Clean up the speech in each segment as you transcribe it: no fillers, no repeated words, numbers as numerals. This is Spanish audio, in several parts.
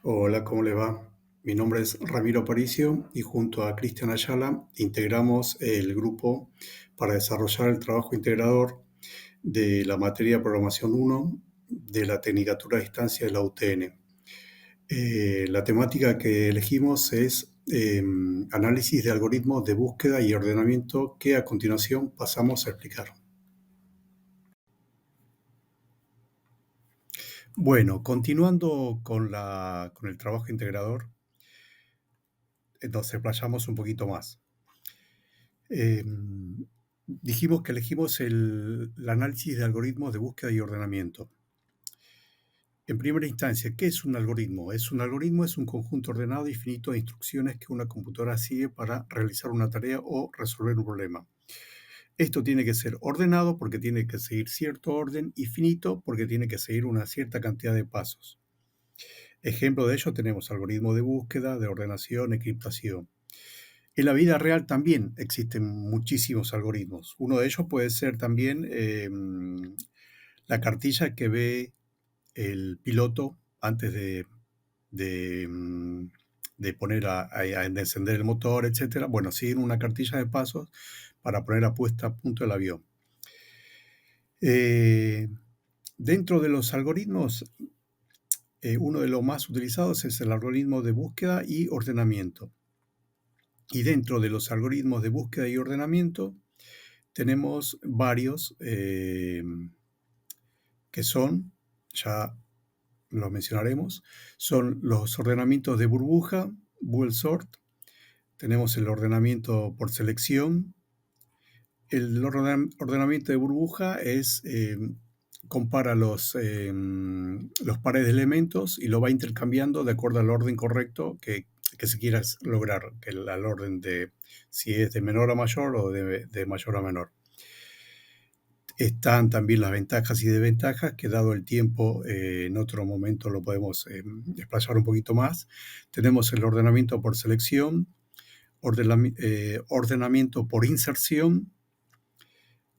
Hola, ¿cómo le va? Mi nombre es Ramiro Aparicio y junto a Cristian Ayala integramos el grupo para desarrollar el trabajo integrador de la materia Programación 1 de la Tecnicatura a Distancia de la UTN. La temática que elegimos es análisis de algoritmos de búsqueda y ordenamiento que a continuación pasamos a explicar. Bueno, continuando con el trabajo integrador, nos explayamos un poquito más. Dijimos que elegimos el análisis de algoritmos de búsqueda y ordenamiento. En primera instancia, ¿qué es un algoritmo? Un algoritmo es un conjunto ordenado y finito de instrucciones que una computadora sigue para realizar una tarea o resolver un problema. Esto tiene que ser ordenado porque tiene que seguir cierto orden y finito porque tiene que seguir una cierta cantidad de pasos. Ejemplo de ello tenemos algoritmos de búsqueda, de ordenación, encriptación. En la vida real también existen muchísimos algoritmos. Uno de ellos puede ser también la cartilla que ve el piloto antes de, mm, de poner a encender el motor, etcétera. Bueno, siguen una cartilla de pasos para poner a puesta a punto el avión. Eh, Dentro de los algoritmos, uno de los más utilizados es el algoritmo de búsqueda y ordenamiento. Y dentro de los algoritmos de búsqueda y ordenamiento tenemos varios que son, ya los mencionaremos, son los ordenamientos de burbuja, Bubble Sort, tenemos el ordenamiento por selección. El ordenamiento de burbuja compara los pares de elementos y lo va intercambiando de acuerdo al orden correcto que se quiera lograr, al orden de si es de menor a mayor o de mayor a menor. Están también las ventajas y desventajas, que dado el tiempo, en otro momento lo podemos explayar un poquito más. Tenemos el ordenamiento por selección, ordenamiento por inserción,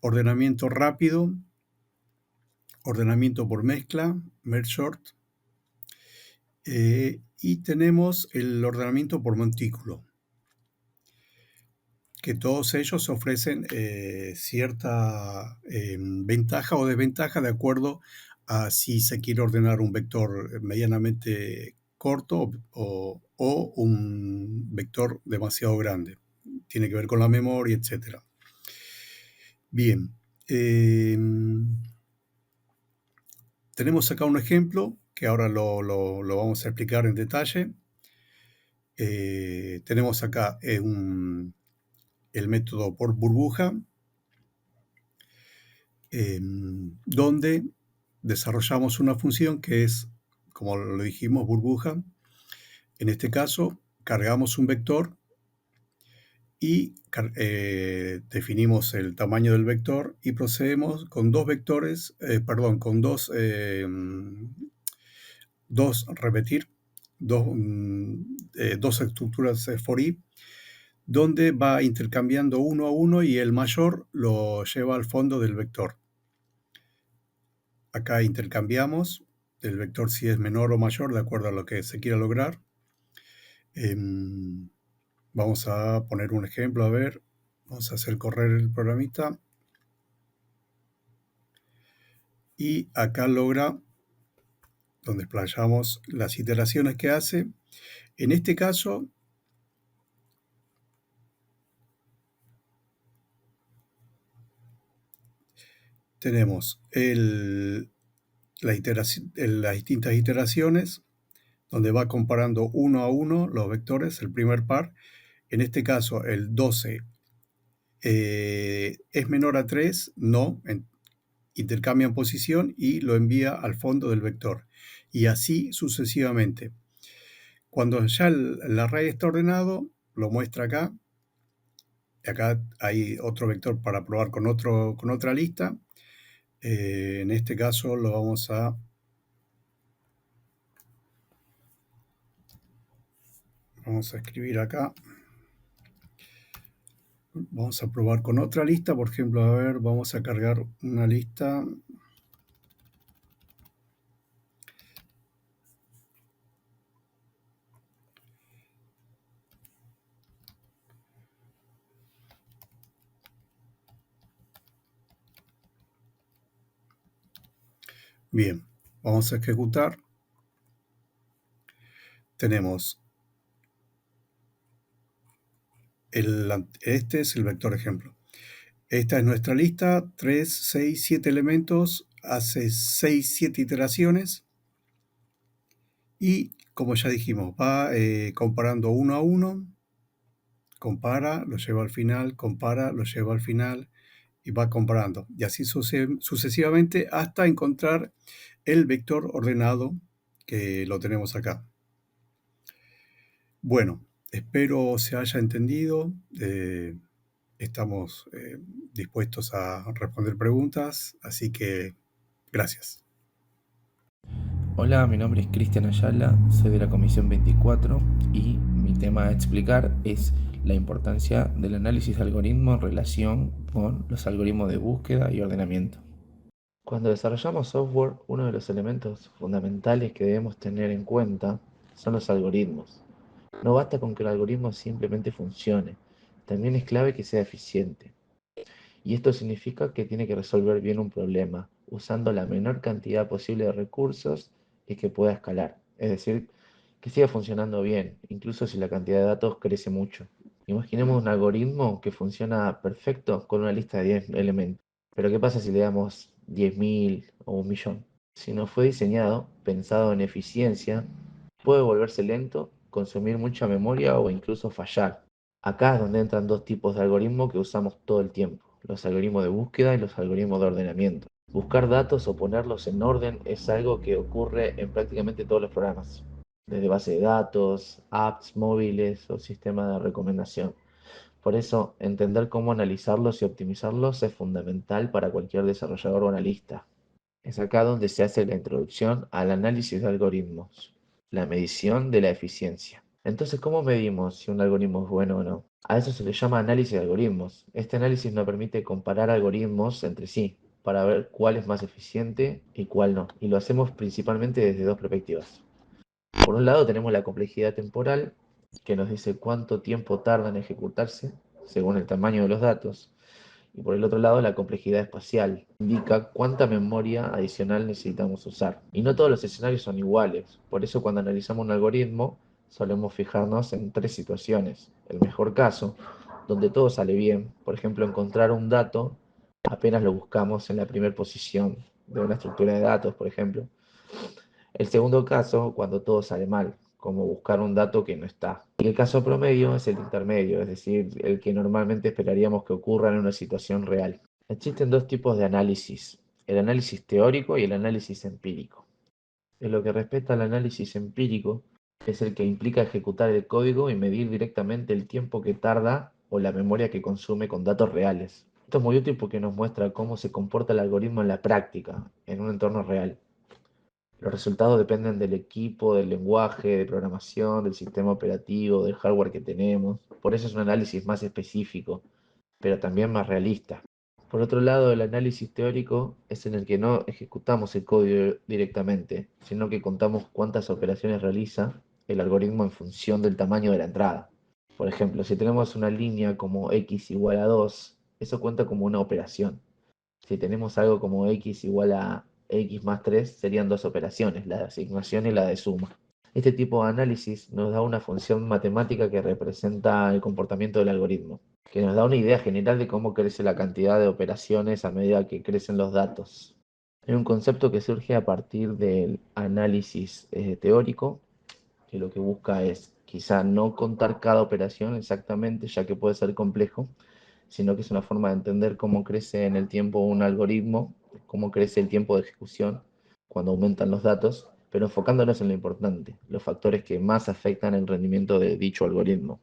ordenamiento rápido, ordenamiento por mezcla, merge sort, y tenemos el ordenamiento por montículo, que todos ellos ofrecen cierta ventaja o desventaja de acuerdo a si se quiere ordenar un vector medianamente corto o un vector demasiado grande. Tiene que ver con la memoria, etc. Bien. Tenemos acá un ejemplo que ahora lo vamos a explicar en detalle. Tenemos acá el método por burbuja, donde desarrollamos una función que es, como lo dijimos, burbuja. En este caso, cargamos un vector y definimos el tamaño del vector y procedemos con dos vectores, con repetir, dos estructuras for i, donde va intercambiando uno a uno y el mayor lo lleva al fondo del vector. Acá intercambiamos el vector si es menor o mayor de acuerdo a lo que se quiera lograr. Vamos a poner un ejemplo, a ver, vamos a hacer correr el programita. Y acá logra, donde explayamos las iteraciones que hace. En este caso, tenemos las distintas iteraciones, donde va comparando uno a uno los vectores, el primer par. En este caso, el 12 es menor a 3, no, intercambian posición y lo envía al fondo del vector. Y así sucesivamente. Cuando ya el array está ordenado, lo muestra acá. Acá hay otro vector para probar con otra lista. En este caso lo vamos a escribir acá. Vamos a probar con otra lista. Por ejemplo, a ver, vamos a cargar una lista. Bien, vamos a ejecutar. Tenemos este es el vector ejemplo. Esta es nuestra lista, 3, 6, 7 elementos, hace 6, 7 iteraciones y, como ya dijimos, va comparando uno a uno, compara, lo lleva al final, compara, lo lleva al final y va comparando. Y así sucesivamente hasta encontrar el vector ordenado que lo tenemos acá. Bueno, espero se haya entendido. Estamos dispuestos a responder preguntas, así que gracias. Hola, mi nombre es Cristian Ayala, soy de la Comisión 24 y mi tema a explicar es la importancia del análisis de algoritmos en relación con los algoritmos de búsqueda y ordenamiento. Cuando desarrollamos software, uno de los elementos fundamentales que debemos tener en cuenta son los algoritmos. No basta con que el algoritmo simplemente funcione, también es clave que sea eficiente. Y esto significa que tiene que resolver bien un problema, usando la menor cantidad posible de recursos y que pueda escalar. Es decir, que siga funcionando bien, incluso si la cantidad de datos crece mucho. Imaginemos un algoritmo que funciona perfecto con una lista de 10 elementos. Pero ¿qué pasa si le damos 10.000 o 1.000.000? Si no fue diseñado, pensado en eficiencia, puede volverse lento, consumir mucha memoria o incluso fallar. Acá es donde entran dos tipos de algoritmos que usamos todo el tiempo, los algoritmos de búsqueda y los algoritmos de ordenamiento. Buscar datos o ponerlos en orden es algo que ocurre en prácticamente todos los programas, desde base de datos, apps móviles o sistemas de recomendación. Por eso, entender cómo analizarlos y optimizarlos es fundamental para cualquier desarrollador o analista. Es acá donde se hace la introducción al análisis de algoritmos, la medición de la eficiencia. Entonces, ¿cómo medimos si un algoritmo es bueno o no? A eso se le llama análisis de algoritmos. Este análisis nos permite comparar algoritmos entre sí para ver cuál es más eficiente y cuál no. Y lo hacemos principalmente desde dos perspectivas. Por un lado tenemos la complejidad temporal, que nos dice cuánto tiempo tarda en ejecutarse según el tamaño de los datos. Y por el otro lado, la complejidad espacial indica cuánta memoria adicional necesitamos usar. Y no todos los escenarios son iguales. Por eso cuando analizamos un algoritmo, solemos fijarnos en tres situaciones. El mejor caso, donde todo sale bien. Por ejemplo, encontrar un dato apenas lo buscamos en la primera posición de una estructura de datos, por ejemplo. El segundo caso, cuando todo sale mal, como buscar un dato que no está. Y el caso promedio es el intermedio, es decir, el que normalmente esperaríamos que ocurra en una situación real. Existen dos tipos de análisis, el análisis teórico y el análisis empírico. En lo que respecta al análisis empírico, es el que implica ejecutar el código y medir directamente el tiempo que tarda o la memoria que consume con datos reales. Esto es muy útil porque nos muestra cómo se comporta el algoritmo en la práctica, en un entorno real. Los resultados dependen del equipo, del lenguaje de programación, del sistema operativo, del hardware que tenemos. Por eso es un análisis más específico, pero también más realista. Por otro lado, el análisis teórico es en el que no ejecutamos el código directamente, sino que contamos cuántas operaciones realiza el algoritmo en función del tamaño de la entrada. Por ejemplo, si tenemos una línea como x igual a 2, eso cuenta como una operación. Si tenemos algo como x igual a x más 3, serían dos operaciones, la de asignación y la de suma. Este tipo de análisis nos da una función matemática que representa el comportamiento del algoritmo, que nos da una idea general de cómo crece la cantidad de operaciones a medida que crecen los datos. Hay un concepto que surge a partir del análisis teórico, que lo que busca es quizá no contar cada operación exactamente, ya que puede ser complejo, sino que es una forma de entender cómo crece en el tiempo un algoritmo, cómo crece el tiempo de ejecución cuando aumentan los datos, pero enfocándonos en lo importante, los factores que más afectan el rendimiento de dicho algoritmo.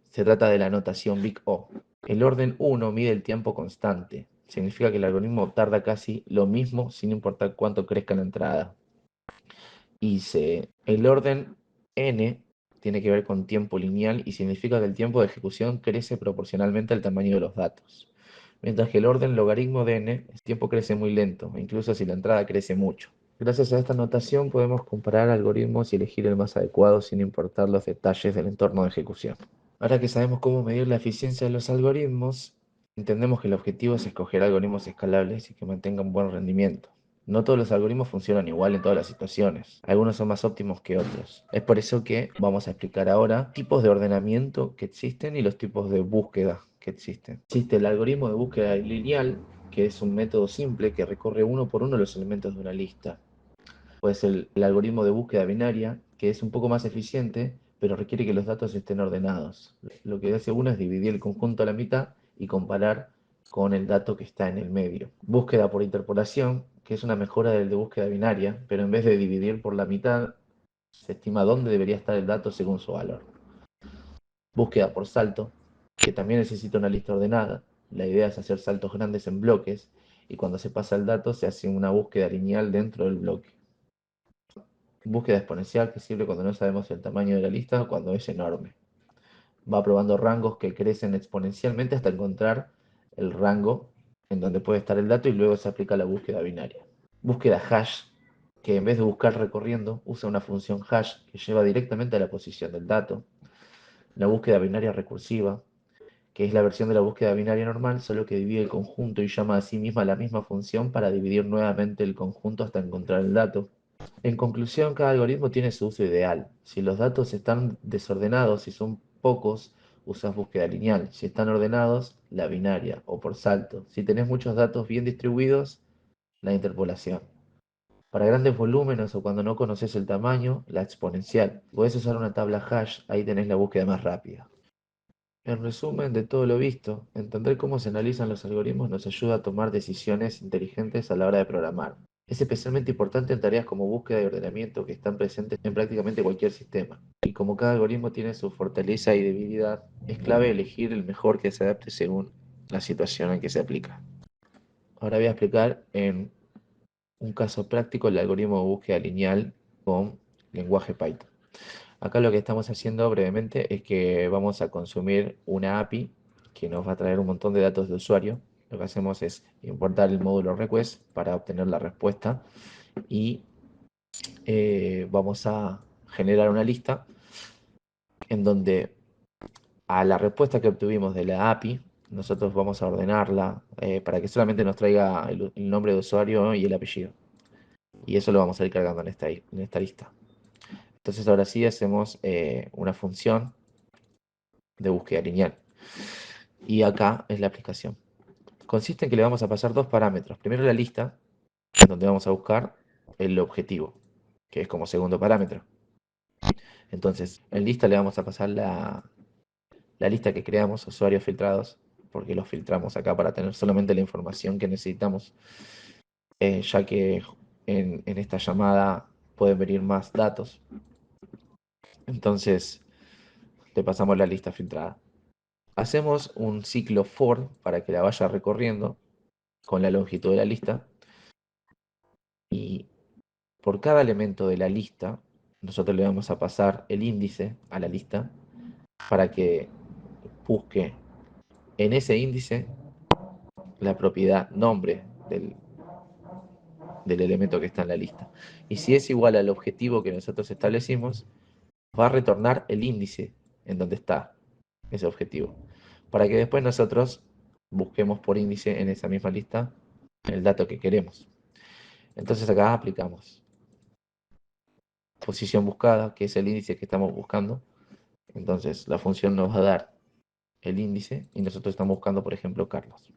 Se trata de la notación Big O. El orden 1 mide el tiempo constante. Significa que el algoritmo tarda casi lo mismo sin importar cuánto crezca la entrada. El orden n tiene que ver con tiempo lineal y significa que el tiempo de ejecución crece proporcionalmente al tamaño de los datos. Mientras que el orden logaritmo de n, el tiempo crece muy lento, incluso si la entrada crece mucho. Gracias a esta notación podemos comparar algoritmos y elegir el más adecuado sin importar los detalles del entorno de ejecución. Ahora que sabemos cómo medir la eficiencia de los algoritmos, entendemos que el objetivo es escoger algoritmos escalables y que mantengan buen rendimiento. no todos los algoritmos funcionan igual en todas las situaciones. Algunos son más óptimos que otros. Es por eso que vamos a explicar ahora tipos de ordenamiento que existen y los tipos de búsqueda que existen. Existe el algoritmo de búsqueda lineal, que es un método simple que recorre uno por uno los elementos de una lista. Pues el algoritmo de búsqueda binaria, que es un poco más eficiente, pero requiere que los datos estén ordenados. Lo que hace uno es dividir el conjunto a la mitad y comparar con el dato que está en el medio. Búsqueda por interpolación, que es una mejora del de búsqueda binaria, pero en vez de dividir por la mitad, se estima dónde debería estar el dato según su valor. Búsqueda por salto, que también necesita una lista ordenada. La idea es hacer saltos grandes en bloques y cuando se pasa el dato se hace una búsqueda lineal dentro del bloque. Búsqueda exponencial, que sirve cuando no sabemos el tamaño de la lista o cuando es enorme. Va probando rangos que crecen exponencialmente hasta encontrar el rango en donde puede estar el dato y luego se aplica la búsqueda binaria. Búsqueda hash, que en vez de buscar recorriendo, usa una función hash que lleva directamente a la posición del dato. La búsqueda binaria recursiva, que es la versión de la búsqueda binaria normal, solo que divide el conjunto y llama a sí misma la misma función para dividir nuevamente el conjunto hasta encontrar el dato. En conclusión, cada algoritmo tiene su uso ideal. Si los datos están desordenados y son pocos, usas búsqueda lineal. Si están ordenados, la binaria o por salto. Si tenés muchos datos bien distribuidos, la interpolación. Para grandes volúmenes o cuando no conoces el tamaño, la exponencial. Puedes usar una tabla hash, ahí tenés la búsqueda más rápida. En resumen de todo lo visto, entender cómo se analizan los algoritmos nos ayuda a tomar decisiones inteligentes a la hora de programar. Es especialmente importante en tareas como búsqueda y ordenamiento que están presentes en prácticamente cualquier sistema. Y como cada algoritmo tiene su fortaleza y debilidad, es clave elegir el mejor que se adapte según la situación en que se aplica. Ahora voy a explicar en un caso práctico el algoritmo de búsqueda lineal con lenguaje Python. Acá lo que estamos haciendo brevemente es que vamos a consumir una API que nos va a traer un montón de datos de usuario. Lo que hacemos es importar el módulo request para obtener la respuesta y vamos a generar una lista en donde a la respuesta que obtuvimos de la API nosotros vamos a ordenarla para que solamente nos traiga el nombre de usuario y el apellido. Y eso lo vamos a ir cargando en esta lista. Entonces ahora sí hacemos una función de búsqueda lineal. Y acá es la aplicación. Consiste en que le vamos a pasar dos parámetros. Primero la lista, donde vamos a buscar el objetivo, que es como segundo parámetro. Entonces, en lista le vamos a pasar la lista que creamos, usuarios filtrados, porque los filtramos acá para tener solamente la información que necesitamos, ya que en esta llamada pueden venir más datos. Entonces, le pasamos la lista filtrada. Hacemos un ciclo for para que la vaya recorriendo con la longitud de la lista y por cada elemento de la lista nosotros le vamos a pasar el índice a la lista para que busque en ese índice la propiedad nombre del elemento que está en la lista. Y si es igual al objetivo que nosotros establecimos, va a retornar el índice en donde está ese objetivo, para que después nosotros busquemos por índice en esa misma lista el dato que queremos. Entonces acá aplicamos posición buscada, que es el índice que estamos buscando. Entonces la función nos va a dar el índice y nosotros estamos buscando, por ejemplo, Carlos.